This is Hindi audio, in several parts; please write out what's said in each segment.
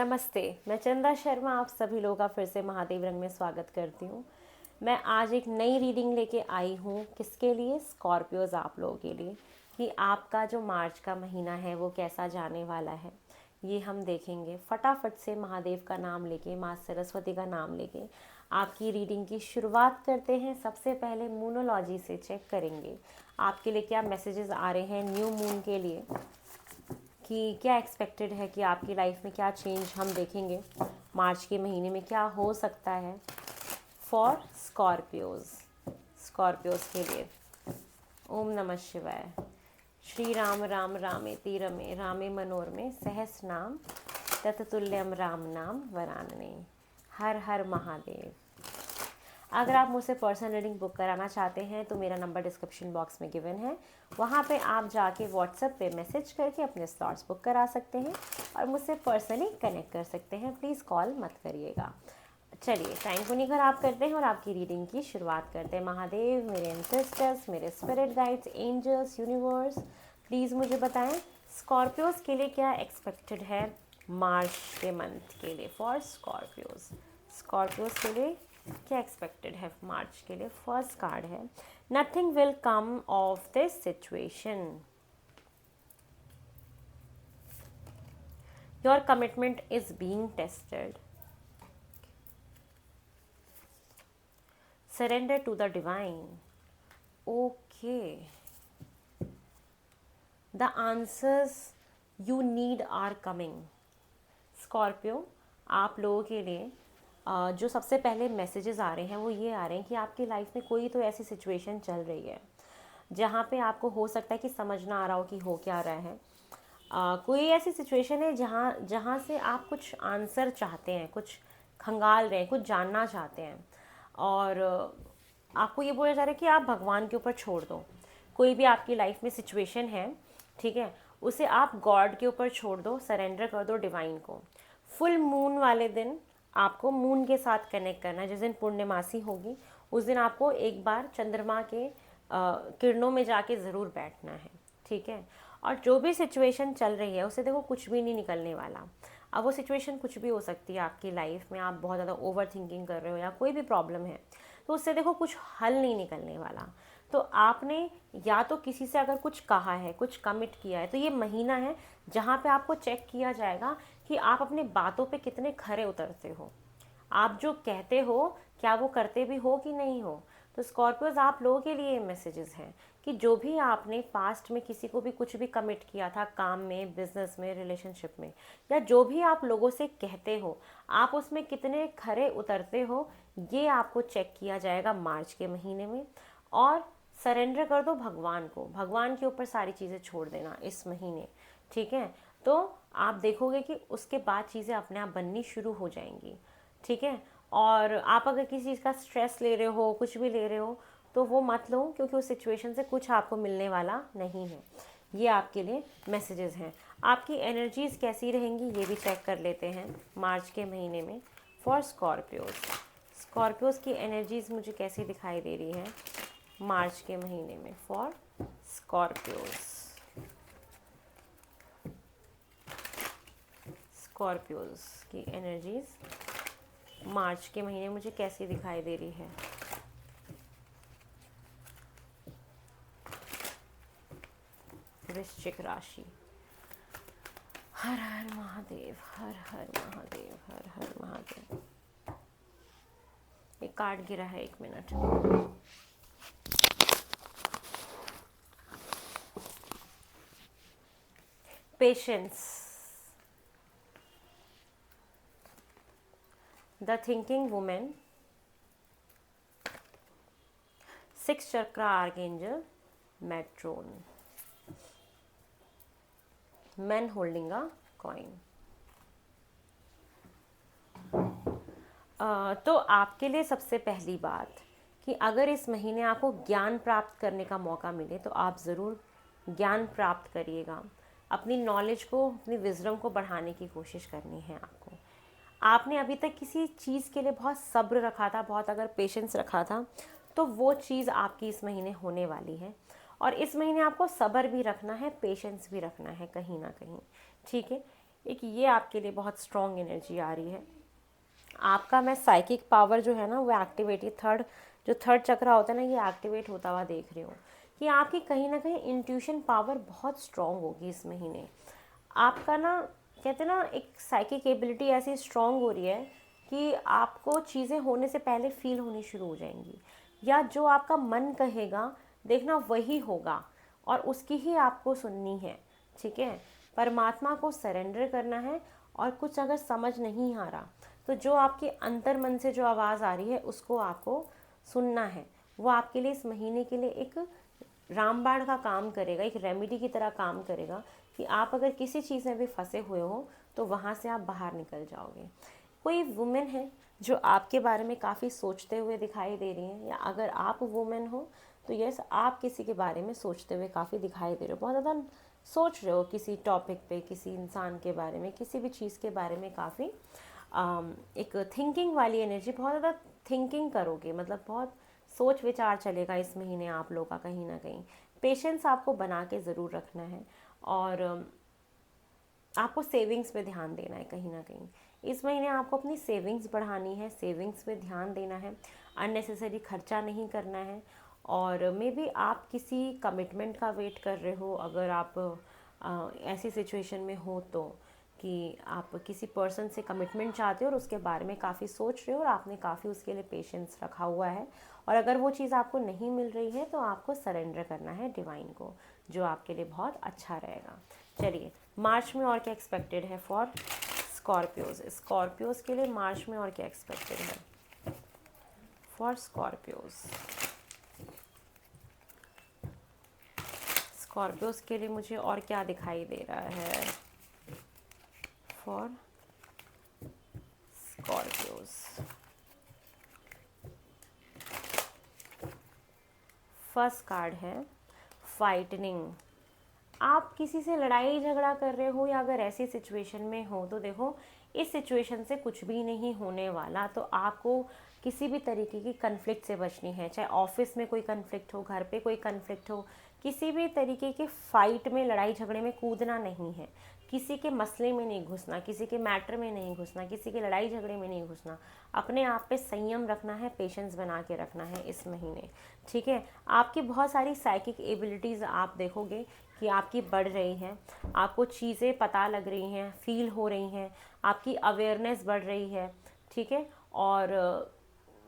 नमस्ते, मैं चंदा शर्मा आप सभी लोगों का फिर से महादेव रंग में स्वागत करती हूँ। मैं आज एक नई रीडिंग लेके आई हूँ। किसके लिए? स्कॉर्पियोज आप लोगों के लिए, कि आपका जो मार्च का महीना है वो कैसा जाने वाला है ये हम देखेंगे। फटाफट से महादेव का नाम लेके, माँ सरस्वती का नाम लेके आपकी रीडिंग की शुरुआत करते हैं। सबसे पहले मूनोलॉजी से चेक करेंगे आपके लिए क्या मैसेजेस आ रहे हैं न्यू मून के लिए, कि क्या एक्सपेक्टेड है, कि आपकी लाइफ में क्या चेंज हम देखेंगे मार्च के महीने में, क्या हो सकता है फॉर स्कॉर्पियोज के लिए। ओम नमः शिवाय। श्री राम राम रामेति रमे रामे मनोरमे सहस नाम तत्तुल्यम राम नाम वरानने। हर हर महादेव। अगर आप मुझसे पर्सनल रीडिंग बुक कराना चाहते हैं तो मेरा नंबर डिस्क्रिप्शन बॉक्स में गिवन है, वहाँ पे आप जाके व्हाट्सएप पे मैसेज करके अपने स्लॉट्स बुक करा सकते हैं और मुझसे पर्सनली कनेक्ट कर सकते हैं। प्लीज़ कॉल मत करिएगा। चलिए टाइम को नहीं खराब करते हैं और आपकी रीडिंग की शुरुआत करते हैं। महादेव, मेरे एंसेस्टर्स, मेरे spirit guides, angels, universe, please मुझे बताएं स्कॉर्पियोज के लिए क्या एक्सपेक्टेड है मार्च के मंथ के लिए फॉर स्कॉर्पियोज के लिए क्या एक्सपेक्टेड है मार्च के लिए। फर्स्ट कार्ड है nothing will come of this situation, your commitment is being tested, surrender to the divine. Okay, the answers you need are coming. Scorpio, आप लोगों के लिए जो सबसे पहले मैसेजेस आ रहे हैं वो ये आ रहे हैं कि आपकी लाइफ में कोई तो ऐसी सिचुएशन चल रही है जहाँ पे आपको हो सकता है कि समझ ना आ रहा हो कि हो क्या रहा है। कोई ऐसी सिचुएशन है जहाँ से आप कुछ आंसर चाहते हैं, कुछ खंगाल रहे हैं, कुछ जानना चाहते हैं और आपको ये बोला जा रहा है कि आप भगवान के ऊपर छोड़ दो। कोई भी आपकी लाइफ में सिचुएशन है, ठीक है, उसे आप गॉड के ऊपर छोड़ दो, सरेंडर कर दो डिवाइन को। फुल मून वाले दिन आपको मून के साथ कनेक्ट करना है। जिस दिन पूर्णिमासी होगी उस दिन आपको एक बार चंद्रमा के किरणों में जाके ज़रूर बैठना है, ठीक है। और जो भी सिचुएशन चल रही है उससे देखो कुछ भी नहीं निकलने वाला। अब वो सिचुएशन कुछ भी हो सकती है आपकी लाइफ में, आप बहुत ज़्यादा ओवर थिंकिंग कर रहे हो या कोई भी प्रॉब्लम है तो उससे देखो कुछ हल नहीं निकलने वाला। तो आपने या तो किसी से अगर कुछ कहा है, कुछ कमिट किया है, तो ये महीना है जहाँ पे आपको चेक किया जाएगा कि आप अपनी बातों पे कितने खरे उतरते हो। आप जो कहते हो क्या वो करते भी हो कि नहीं हो। तो स्कॉर्पियोज आप लोगों के लिए मैसेजेस हैं कि जो भी आपने पास्ट में किसी को भी कुछ भी कमिट किया था, काम में, बिजनेस में, रिलेशनशिप में, या जो भी आप लोगों से कहते हो, आप उसमें कितने खरे उतरते हो, ये आपको चेक किया जाएगा मार्च के महीने में। और सरेंडर कर दो भगवान को, भगवान के ऊपर सारी चीज़ें छोड़ देना इस महीने, ठीक है। तो आप देखोगे कि उसके बाद चीज़ें अपने आप बननी शुरू हो जाएंगी, ठीक है। और आप अगर किसी चीज़ का स्ट्रेस ले रहे हो, कुछ भी ले रहे हो, तो वो मत लो, क्योंकि उस सिचुएशन से कुछ आपको मिलने वाला नहीं है। ये आपके लिए मैसेजेस हैं। आपकी एनर्जीज़ कैसी रहेंगी ये भी चेक कर लेते हैं मार्च के महीने में फॉर स्कॉर्पियोज की एनर्जीज़ मुझे कैसी दिखाई दे रही है मार्च के महीने में फॉर स्कॉर्पियोज की एनर्जीज मार्च के महीने मुझे कैसी दिखाई दे रही है। वृश्चिक राशि। हर हर महादेव, हर हर महादेव, हर हर महादेव। एक कार्ड गिरा है, 1 minute. Patience, the thinking women, 6 chakra archangel matron, man holding a coin. तो आपके लिए सबसे पहली बात कि अगर इस महीने आपको ज्ञान प्राप्त करने का मौका मिले तो आप ज़रूर ज्ञान प्राप्त करिएगा। अपनी नॉलेज को, अपनी विजडम को बढ़ाने की कोशिश करनी है आपको। आपने अभी तक किसी चीज़ के लिए बहुत सब्र रखा था, बहुत अगर पेशेंस रखा था, तो वो चीज़ आपकी इस महीने होने वाली है। और इस महीने आपको सब्र भी रखना है, पेशेंस भी रखना है कहीं ना कहीं, ठीक है। एक ये आपके लिए बहुत स्ट्रॉन्ग एनर्जी आ रही है। आपका मैं साइकिक पावर जो है ना वो एक्टिवेट, जो थर्ड चक्रा होता है ना, ये एक्टिवेट होता हुआ देख रही हूँ कि आपकी कहीं ना कहीं इंट्यूशन पावर बहुत स्ट्रॉन्ग होगी इस महीने। आपका ना, कहते हैं ना, एक साइकिक एबिलिटी ऐसी स्ट्रॉन्ग हो रही है कि आपको चीज़ें होने से पहले फील होनी शुरू हो जाएंगी, या जो आपका मन कहेगा देखना वही होगा, और उसकी ही आपको सुननी है। ठीक है, परमात्मा को सरेंडर करना है। और कुछ अगर समझ नहीं आ रहा तो जो आपके अंतर मन से जो आवाज़ आ रही है उसको आपको सुनना है। वो आपके लिए इस महीने के लिए एक रामबाण का काम करेगा, एक रेमेडी की तरह काम करेगा कि आप अगर किसी चीज़ में भी फंसे हुए हो तो वहाँ से आप बाहर निकल जाओगे। कोई वुमेन है जो आपके बारे में काफ़ी सोचते हुए दिखाई दे रही हैं, या अगर आप वुमेन हो तो यस, आप किसी के बारे में सोचते हुए काफ़ी दिखाई दे रहे हो, बहुत ज़्यादा सोच रहे हो किसी टॉपिक पे, किसी इंसान के बारे में, किसी भी चीज़ के बारे में काफ़ी एक थिंकिंग वाली एनर्जी, बहुत ज़्यादा थिंकिंग करोगे, मतलब बहुत सोच विचार चलेगा इस महीने आप लोग का। कहीं ना कहीं पेशेंस आपको बना के ज़रूर रखना है, और आपको सेविंग्स पे ध्यान देना है। कहीं ना कहीं इस महीने आपको अपनी सेविंग्स बढ़ानी है, सेविंग्स पे ध्यान देना है, अननेसेसरी खर्चा नहीं करना है। और मे बी आप किसी कमिटमेंट का वेट कर रहे हो, अगर आप ऐसी सिचुएशन में हो तो, कि आप किसी पर्सन से कमिटमेंट चाहते हो और उसके बारे में काफ़ी सोच रहे हो और आपने काफ़ी उसके लिए पेशेंस रखा हुआ है, और अगर वो चीज़ आपको नहीं मिल रही है तो आपको सरेंडर करना है डिवाइन को, जो आपके लिए बहुत अच्छा रहेगा। चलिए, मार्च में और क्या एक्सपेक्टेड है फॉर स्कॉर्पियोज? स्कॉर्पियोज के लिए मार्च में और क्या एक्सपेक्टेड है फॉर स्कॉर्पियोज? स्कॉर्पियोज के लिए मुझे और क्या दिखाई दे रहा है फॉर स्कॉर्पियोज? फर्स्ट कार्ड है फाइटनिंग। आप किसी से लड़ाई झगड़ा कर रहे हो, या अगर ऐसी सिचुएशन में हो तो देखो, इस सिचुएशन से कुछ भी नहीं होने वाला। तो आपको किसी भी तरीके की कन्फ्लिक्ट से बचनी है, चाहे ऑफिस में कोई कन्फ्लिक्ट हो, घर पे कोई कन्फ्लिक्ट हो, किसी भी तरीके के फाइट में, लड़ाई झगड़े में कूदना नहीं है। किसी के मसले में नहीं घुसना, किसी के मैटर में नहीं घुसना, किसी के लड़ाई झगड़े में नहीं घुसना। अपने आप पे संयम रखना है, पेशेंस बना के रखना है इस महीने। ठीक है, आपकी बहुत सारी साइकिक एबिलिटीज़ आप देखोगे कि आपकी बढ़ रही हैं, आपको चीज़ें पता लग रही हैं, फील हो रही हैं, आपकी अवेयरनेस बढ़ रही है। ठीक है, और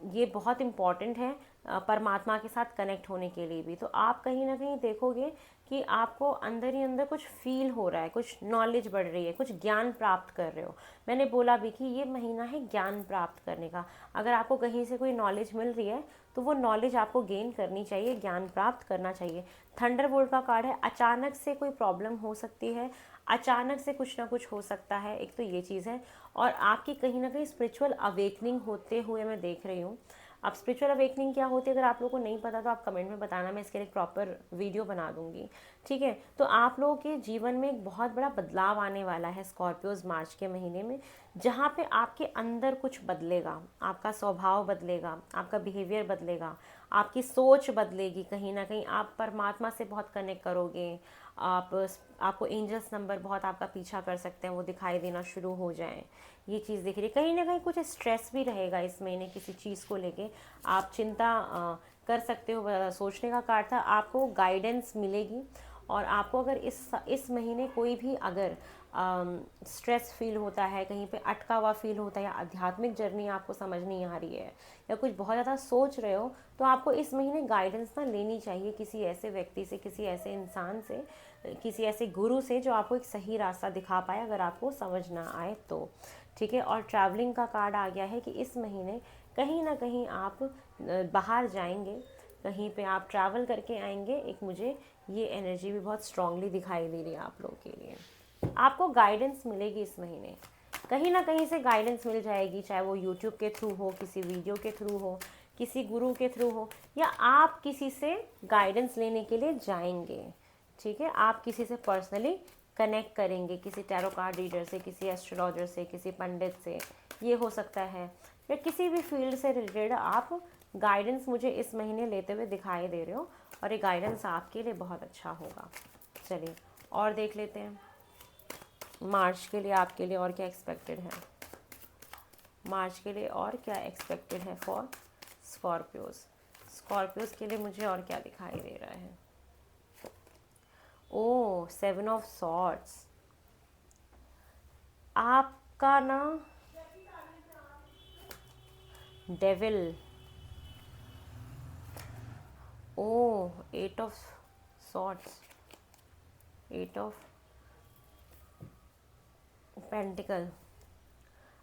ये बहुत इम्पॉर्टेंट है परमात्मा के साथ कनेक्ट होने के लिए भी। तो आप कहीं ना कहीं देखोगे कि आपको अंदर ही अंदर कुछ फील हो रहा है, कुछ नॉलेज बढ़ रही है, कुछ ज्ञान प्राप्त कर रहे हो। मैंने बोला भी कि ये महीना है ज्ञान प्राप्त करने का। अगर आपको कहीं से कोई नॉलेज मिल रही है तो वो नॉलेज आपको गेन करनी चाहिए, ज्ञान प्राप्त करना चाहिए। थंडरबोल्ट का कार्ड है, अचानक से कोई प्रॉब्लम हो सकती है, अचानक से कुछ ना कुछ हो सकता है, एक तो ये चीज़ है। और आपकी कहीं ना कहीं स्पिरिचुअल अवेकनिंग होते हुए मैं देख रही हूँ। अब स्पिरिचुअल अवेकनिंग क्या होती है, अगर आप लोगों को नहीं पता तो आप कमेंट में बताना, मैं इसके लिए एक प्रॉपर वीडियो बना दूंगी। ठीक है, तो आप लोगों के जीवन में एक बहुत बड़ा बदलाव आने वाला है स्कॉर्पियोज मार्च के महीने में, जहाँ पे आपके अंदर कुछ बदलेगा, आपका स्वभाव बदलेगा, आपका बिहेवियर बदलेगा, आपकी सोच बदलेगी। कहीं ना कहीं आप परमात्मा से बहुत कनेक्ट करोगे। आपको एंजल्स नंबर बहुत आपका पीछा कर सकते हैं, वो दिखाई देना शुरू हो जाए। ये चीज़ दिख रही है। कहीं ना कहीं कुछ स्ट्रेस भी रहेगा इस महीने किसी चीज़ को लेके, आप चिंता कर सकते हो। सोचने का कार्ड था, आपको गाइडेंस मिलेगी। और आपको अगर इस महीने कोई भी अगर स्ट्रेस फील होता है, कहीं पे अटका हुआ फील होता है, या आध्यात्मिक जर्नी आपको समझ नहीं आ रही है, या कुछ बहुत ज़्यादा सोच रहे हो, तो आपको इस महीने गाइडेंस ना लेनी चाहिए किसी ऐसे व्यक्ति से, किसी ऐसे इंसान से, किसी ऐसे गुरु से जो आपको एक सही रास्ता दिखा पाए, अगर आपको समझ ना आए तो। ठीक है, और ट्रैवलिंग का कार्ड आ गया है कि इस महीने कहीं ना कहीं आप बाहर जाएंगे, कहीं पे आप ट्रैवल करके आएंगे। एक मुझे ये एनर्जी भी बहुत स्ट्रांगली दिखाई दे रही है आप लोगों के लिए। आपको गाइडेंस मिलेगी इस महीने, कहीं ना कहीं से गाइडेंस मिल जाएगी, चाहे वो यूट्यूब के थ्रू हो, किसी वीडियो के थ्रू हो, किसी गुरु के थ्रू हो, या आप किसी से गाइडेंस लेने के लिए जाएंगे। ठीक है, आप किसी से पर्सनली कनेक्ट करेंगे, किसी टैरो कार्ड रीडर से, किसी एस्ट्रोलॉजर से, किसी पंडित से, ये हो सकता है, या किसी भी फील्ड से रिलेटेड आप गाइडेंस मुझे इस महीने लेते हुए दिखाई दे रहे हो, और ये गाइडेंस आपके लिए बहुत अच्छा होगा। चलिए और देख लेते हैं। मार्च के लिए आपके लिए और क्या एक्सपेक्टेड है, मार्च के लिए और क्या एक्सपेक्टेड है फॉर स्कॉर्पियोज। स्कॉर्पियोज के लिए मुझे और क्या दिखाई दे रहा है। ओ 7 ऑफ सॉर्ड्स, आपका ना डेविल, ओ 8 ऑफ सॉर्ड्स, 8 ऑफ पेंटिकल।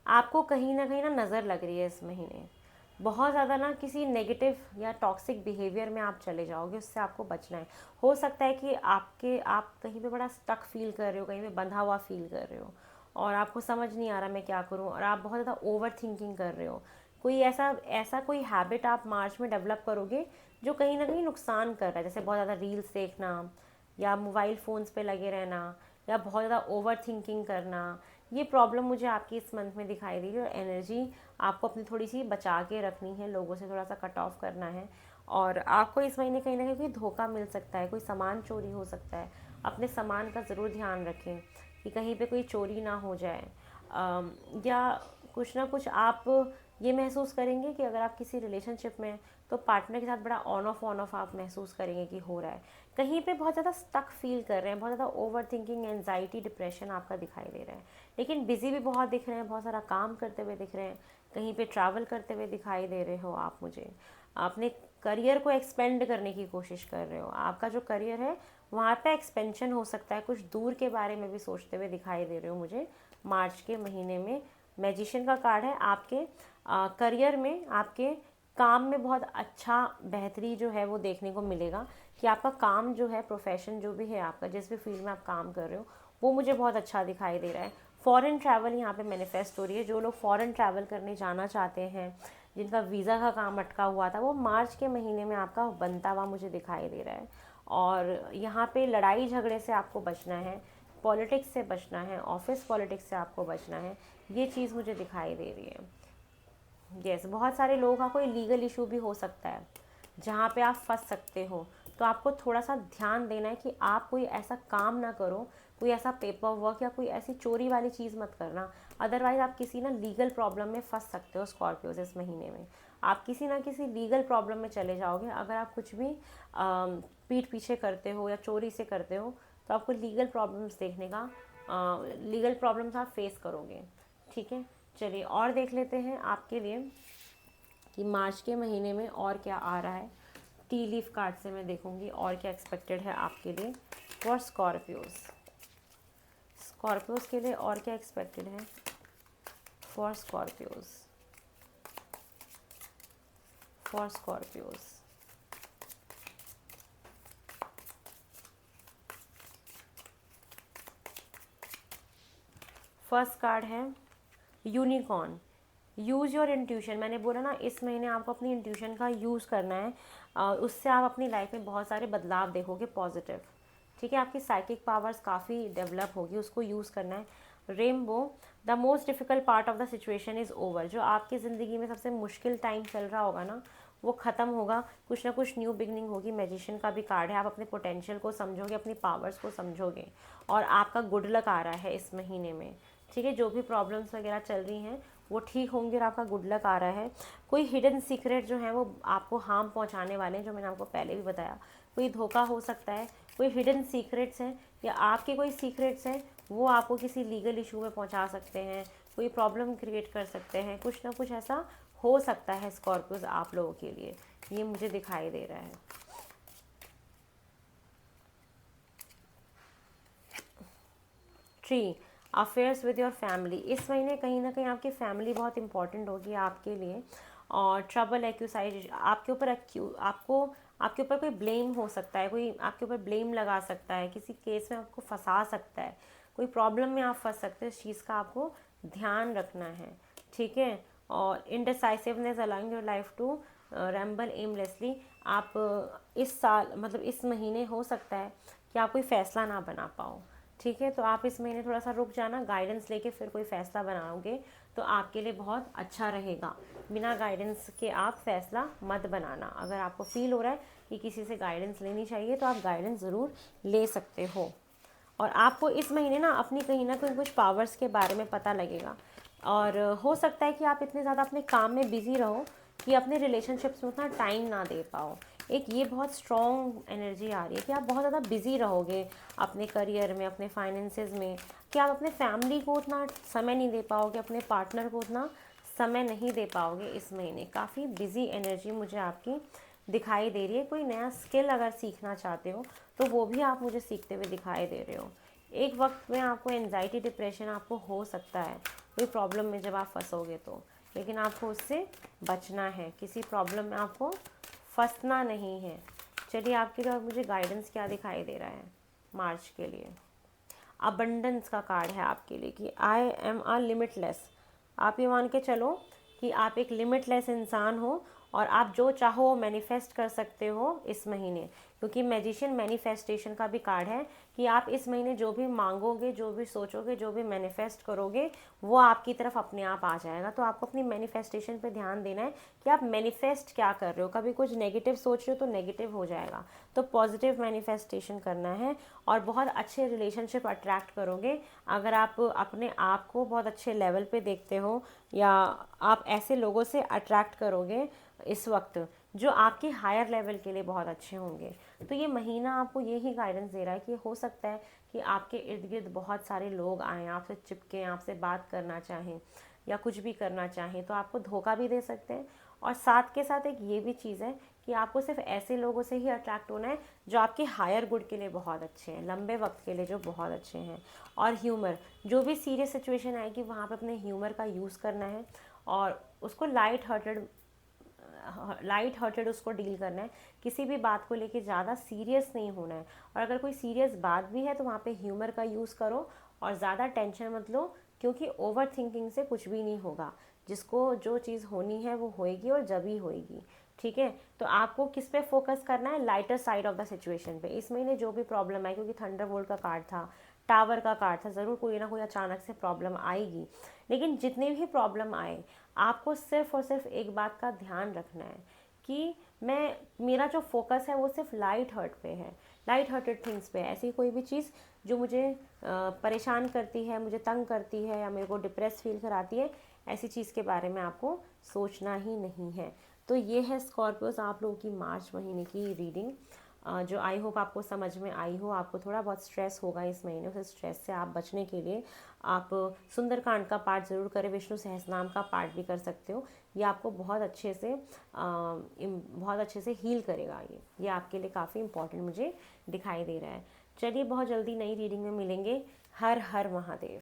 आपको कहीं ना नज़र लग रही है इस महीने बहुत ज़्यादा ना किसी नेगेटिव या टॉक्सिक बिहेवियर में आप चले जाओगे, उससे आपको बचना है। हो सकता है कि आप कहीं पे बड़ा स्टक फील कर रहे हो, कहीं पे बंधा हुआ फील कर रहे हो और आपको समझ नहीं आ रहा मैं क्या करूं, और आप बहुत ज़्यादा ओवर थिंकिंग कर रहे हो। कोई ऐसा ऐसा कोई हैबिट आप मार्च में डेवलप करोगे जो कहीं ना कहीं नुकसान कर रहा है, जैसे बहुत ज़्यादा रील्स देखना या मोबाइल फ़ोन्स पे लगे रहना या बहुत ज़्यादा ओवर थिंकिंग करना। ये प्रॉब्लम मुझे आपकी इस मंथ में दिखाई दी है, और एनर्जी आपको अपनी थोड़ी सी बचा के रखनी है, लोगों से थोड़ा सा कट ऑफ करना है। और आपको इस महीने कहीं ना कहीं कोई धोखा मिल सकता है, कोई सामान चोरी हो सकता है। अपने सामान का ज़रूर ध्यान रखें कि कहीं पे कोई चोरी ना हो जाए। या कुछ ना कुछ आप ये महसूस करेंगे कि अगर आप किसी रिलेशनशिप में हैं तो पार्टनर के साथ बड़ा ऑन ऑफ आप महसूस करेंगे कि हो रहा है। कहीं पे बहुत ज़्यादा स्टक फील कर रहे हैं, बहुत ज़्यादा ओवर थिंकिंग, एंजाइटी, डिप्रेशन आपका दिखाई दे रहा है। लेकिन बिजी भी बहुत दिख रहे हैं, बहुत सारा काम करते हुए दिख रहे हैं, कहीं पे ट्रैवल करते हुए दिखाई दे रहे हो आप मुझे। अपने करियर को एक्सपेंड करने की कोशिश कर रहे हो, आपका जो करियर है वहाँ पे एक्सपेंशन हो सकता है, कुछ दूर के बारे में भी सोचते हुए दिखाई दे रहे हो मुझे मार्च के महीने में। मैजिशियन का कार्ड है, आपके करियर में, आपके काम में बहुत अच्छा बेहतरी जो है वो देखने को मिलेगा कि आपका काम जो है, प्रोफेशन जो भी है आपका, जिस भी फील्ड में आप काम कर रहे हो वो मुझे बहुत अच्छा दिखाई दे रहा है। फॉरेन ट्रैवल यहाँ पे मैनिफेस्ट हो रही है। जो लोग फॉरेन ट्रैवल करने जाना चाहते हैं, जिनका वीज़ा का काम अटका हुआ था, वो मार्च के महीने में आपका बनता हुआ मुझे दिखाई दे रहा है। और यहाँ पे लड़ाई झगड़े से आपको बचना है, पॉलिटिक्स से बचना है, ऑफिस पॉलिटिक्स से आपको बचना है, ये चीज़ मुझे दिखाई दे रही है। यस, बहुत सारे लोगों का कोई लीगल इशू भी हो सकता है जहाँ पे आप फंस सकते हो, तो आपको थोड़ा सा ध्यान देना है कि आप कोई ऐसा काम ना करो, कोई ऐसा पेपर वर्क या कोई ऐसी चोरी वाली चीज़ मत करना, अदरवाइज़ आप किसी ना लीगल प्रॉब्लम में फंस सकते हो। स्कॉर्पियोज इस महीने में आप किसी ना किसी लीगल प्रॉब्लम में चले जाओगे अगर आप कुछ भी पीठ पीछे करते हो या चोरी से करते हो, तो आपको लीगल प्रॉब्लम्स देखने का लीगल प्रॉब्लम्स आप फेस करोगे। ठीक है, चलिए और देख लेते हैं आपके लिए कि मार्च के महीने में और क्या आ रहा है। टी लीफ कार्ड से मैं देखूंगी और क्या एक्सपेक्टेड है आपके लिए फॉर स्कॉर्पियोज। स्कॉर्पियोज के लिए और क्या एक्सपेक्टेड है for Scorpios, for Scorpios. First card है यूनिकॉर्न। Use your intuition. मैंने बोला ना इस महीने आपको अपनी इंट्यूशन का यूज़ करना है, उससे आप अपनी लाइफ में बहुत सारे बदलाव देखोगे पॉजिटिव। ठीक है, आपकी साइकिक पावर्स काफ़ी डेवलप होगी, उसको यूज़ करना है। Rainbow, the most difficult part of the situation is over. जो आपकी ज़िंदगी में सबसे मुश्किल टाइम चल रहा होगा ना, वो ख़त्म होगा, कुछ ना कुछ न्यू बिगनिंग होगी। मैजिशियन का भी कार्ड है, आप अपने पोटेंशियल को समझोगे, अपनी पावर्स को समझोगे, और आपका गुड लक आ रहा है इस महीने में। ठीक है, जो भी प्रॉब्लम्स वगैरह चल रही हैं वो ठीक होंगे और आपका गुड लक आ रहा है। कोई हिडन सीक्रेट जो है वो आपको हार्म पहुंचाने वाले हैं, जो मैंने आपको पहले भी बताया। कोई धोखा हो सकता है, कोई हिडन सीक्रेट्स हैं या आपके कोई सीक्रेट्स हैं वो आपको किसी लीगल इशू में पहुंचा सकते हैं, कोई प्रॉब्लम क्रिएट कर सकते हैं, कुछ ना कुछ ऐसा हो सकता है स्कॉर्पियोज आप लोगों के लिए, ये मुझे दिखाई दे रहा है। Tree, affairs with your family. इस महीने कहीं ना कहीं आपकी फैमिली बहुत इंपॉर्टेंट होगी आपके लिए। और ट्रबल एक्यूसाइज, आपके ऊपर कोई ब्लेम हो सकता है, कोई आपके ऊपर ब्लेम लगा सकता है, किसी केस में आपको फंसा सकता है, कोई प्रॉब्लम में आप फंस सकते हो, इस चीज़ का आपको ध्यान रखना है। ठीक है, और indecisiveness allowing your life to ramble aimlessly. आप इस साल मतलब इस महीने हो सकता है कि आप कोई फ़ैसला ना बना पाओ। ठीक है, तो आप इस महीने थोड़ा सा रुक जाना, गाइडेंस लेके फिर कोई फ़ैसला बनाओगे तो आपके लिए बहुत अच्छा रहेगा। बिना गाइडेंस के आप फ़ैसला मत बनाना। अगर आपको फील हो रहा है कि किसी से गाइडेंस लेनी चाहिए तो आप गाइडेंस ज़रूर ले सकते हो। और आपको इस महीने ना कहीं कुछ पावर्स के बारे में पता लगेगा। और हो सकता है कि आप इतने ज़्यादा अपने काम में बिज़ी रहो कि अपने रिलेशनशिप्स में उतना टाइम ना दे पाओ। एक ये बहुत स्ट्रॉन्ग एनर्जी आ रही है कि आप बहुत ज़्यादा बिज़ी रहोगे अपने करियर में, अपने फाइनेंसेस में, कि आप अपने फैमिली को उतना समय नहीं दे पाओगे, अपने पार्टनर को उतना समय नहीं दे पाओगे इस महीने। काफ़ी बिज़ी एनर्जी मुझे आपकी दिखाई दे रही है। कोई नया स्किल अगर सीखना चाहते हो तो वो भी आप मुझे सीखते हुए दिखाई दे रहे हो। एक वक्त में आपको एनजाइटी डिप्रेशन आपको हो सकता है कोई प्रॉब्लम में जब आप फंसोगे तो, लेकिन आपको उससे बचना है, किसी प्रॉब्लम में आपको फंसना नहीं है। चलिए आपके लिए और मुझे गाइडेंस क्या दिखाई दे रहा है मार्च के लिए। अबंडेंस का कार्ड है आपके लिए कि आई एम अ लिमिटलेस। आप ये मान के चलो कि आप एक लिमिटलेस इंसान हो और आप जो चाहो वो मैनिफेस्ट कर सकते हो इस महीने, क्योंकि मैजिशियन मैनिफेस्टेशन का भी कार्ड है कि आप इस महीने जो भी मांगोगे, जो भी सोचोगे, जो भी मैनिफेस्ट करोगे वो आपकी तरफ अपने आप आ जाएगा। तो आपको अपनी मैनिफेस्टेशन पे ध्यान देना है कि आप मैनिफेस्ट क्या कर रहे हो। कभी कुछ नेगेटिव सोच रहे हो तो नेगेटिव हो जाएगा, तो पॉजिटिव मैनिफेस्टेशन करना है और बहुत अच्छे रिलेशनशिप अट्रैक्ट करोगे। अगर आप अपने आप को बहुत अच्छे लेवल पे देखते हो या आप ऐसे लोगों से अट्रैक्ट करोगे इस वक्त जो आपके हायर लेवल के लिए बहुत अच्छे होंगे। तो ये महीना आपको यही गाइडेंस दे रहा है कि हो सकता है कि आपके इर्द गिर्द बहुत सारे लोग आएँ, आपसे चिपकें, आपसे बात करना चाहें या कुछ भी करना चाहें, तो आपको धोखा भी दे सकते हैं। और साथ के साथ एक ये भी चीज़ है कि आपको सिर्फ ऐसे लोगों से ही अट्रैक्ट होना है जो आपके हायर गुड के लिए बहुत अच्छे हैं, लंबे वक्त के लिए जो बहुत अच्छे हैं। और ह्यूमर, जो भी सीरियस सिचुएशन आएगी वहाँ पे अपने ह्यूमर का यूज़ करना है और उसको लाइट हार्टेड उसको डील करना है। किसी भी बात को लेके ज़्यादा सीरियस नहीं होना है, और अगर कोई सीरियस बात भी है तो वहाँ पे ह्यूमर का यूज़ करो और ज़्यादा टेंशन मत लो, क्योंकि ओवर थिंकिंग से कुछ भी नहीं होगा। जिसको जो चीज़ होनी है वो होएगी और जब ही होएगी। ठीक है, तो आपको किस पे फोकस करना है, lighter side of the situation पे। इस महीने जो भी प्रॉब्लम है, क्योंकि थंडरबोल्ट का कार्ड था, टावर का कार्ड था, ज़रूर कोई ना कोई अचानक से प्रॉब्लम आएगी, लेकिन जितनी भी प्रॉब्लम आए आपको सिर्फ और सिर्फ एक बात का ध्यान रखना है कि मेरा जो फोकस है वो सिर्फ लाइट हार्ट पे है, लाइट हार्टेड थिंग्स पे। ऐसी कोई भी चीज़ जो मुझे परेशान करती है, मुझे तंग करती है या मेरे को डिप्रेस फील कराती है, ऐसी चीज़ के बारे में आपको सोचना ही नहीं है। तो ये है स्कॉर्पियोस आप लोगों की मार्च महीने की रीडिंग, जो आई होप आपको समझ में आई हो। आपको थोड़ा बहुत स्ट्रेस होगा इस महीने, उस स्ट्रेस से आप बचने के लिए आप सुंदरकांड का पाठ ज़रूर करें, विष्णु सहस्रनाम का पाठ भी कर सकते हो। ये आपको बहुत अच्छे से हील करेगा। ये आपके लिए काफ़ी इंपॉर्टेंट मुझे दिखाई दे रहा है। चलिए बहुत जल्दी नई रीडिंग में मिलेंगे। हर हर महादेव।